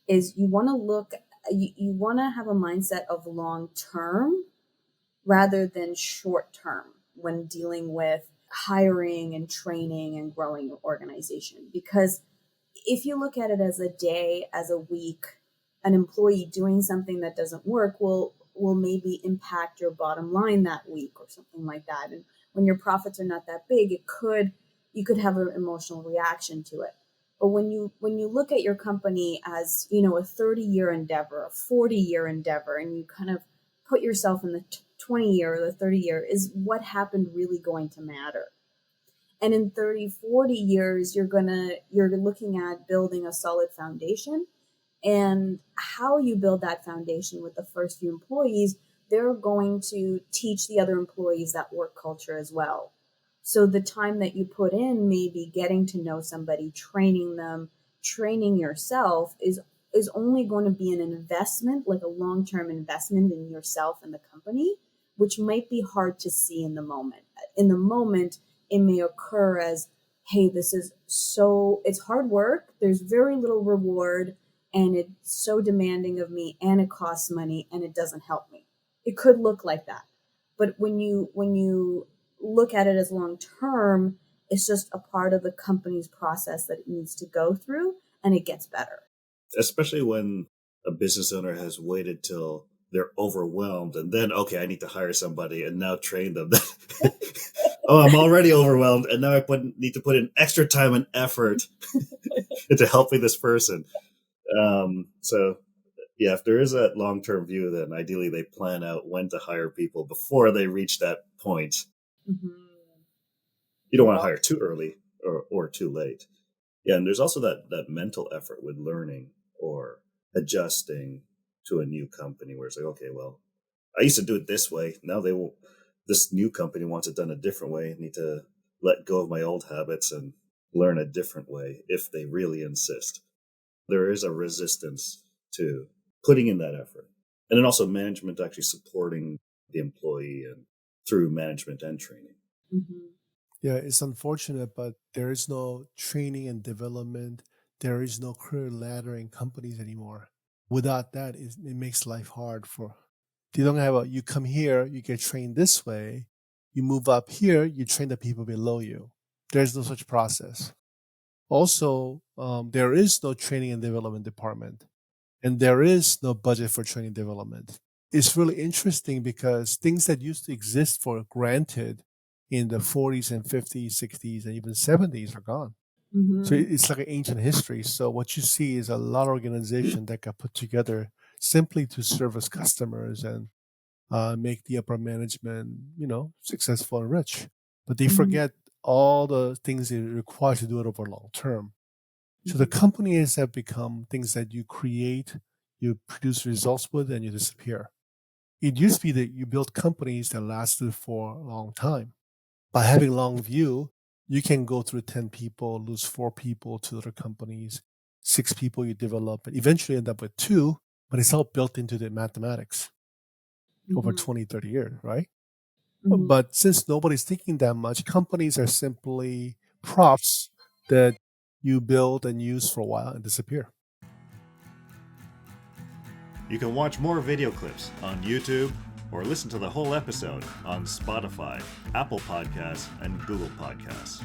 is you want to you want to have a mindset of long term rather than short term when dealing with hiring and training and growing your organization. Because if you look at it as a day, as a week, an employee doing something that doesn't work will maybe impact your bottom line that week or something like that. And when your profits are not that big, you could have an emotional reaction to it. But when you look at your company as, you know, a 30-year endeavor, a 40-year endeavor, and you kind of put yourself in the 20-year or the 30-year, is what happened really going to matter? And in 30, 40 years, you're looking at building a solid foundation. And how you build that foundation with the first few employees, they're going to teach the other employees that work culture as well. So the time that you put in, maybe getting to know somebody, training them, training yourself is only going to be an investment, like a long-term investment in yourself and the company, which might be hard to see in the moment. In the moment, it may occur as, hey, it's hard work. There's very little reward and it's so demanding of me and it costs money and it doesn't help me. It could look like that. But when you look at it as long term, it's just a part of the company's process that it needs to go through and it gets better. Especially when a business owner has waited till they're overwhelmed and then, okay, I need to hire somebody and now train them. Oh, I'm already overwhelmed and now I need to put in extra time and effort into helping this person. So yeah, if there is a long-term view, then ideally they plan out when to hire people before they reach that point. Mm-hmm. You don't want to hire too early or too late. Yeah, and there's also that mental effort with learning or adjusting to a new company where it's like, okay, well, I used to do it this way. Now this new company wants it done a different way. I need to let go of my old habits and learn a different way if they really insist. There is a resistance to putting in that effort. And then also management actually supporting the employee and through management and training. Mm-hmm. Yeah, it's unfortunate, but there is no training and development. There is no career ladder in companies anymore. Without that, it makes life hard for. You don't have you come here, you get trained this way. You move up here, you train the people below you. There's no such process. Also, there is no training and development department, and there is no budget for training and development. It's really interesting because things that used to exist for granted in the 40s and 50s, 60s, and even 70s are gone. Mm-hmm. So it's like an ancient history. So what you see is a lot of organization that got put together simply to service customers and make the upper management, successful and rich. But they forget all the things it requires to do it over long term. So the companies have become things that you create, you produce results with, and you disappear. It used to be that you built companies that lasted for a long time. By having long view, you can go through 10 people, lose 4 people to other companies, 6 people you develop, and eventually end up with 2, but it's all built into the mathematics over 20, 30 years, right? Mm-hmm. But since nobody's thinking that much, companies are simply props that you build and use for a while and disappear. You can watch more video clips on YouTube or listen to the whole episode on Spotify, Apple Podcasts, and Google Podcasts.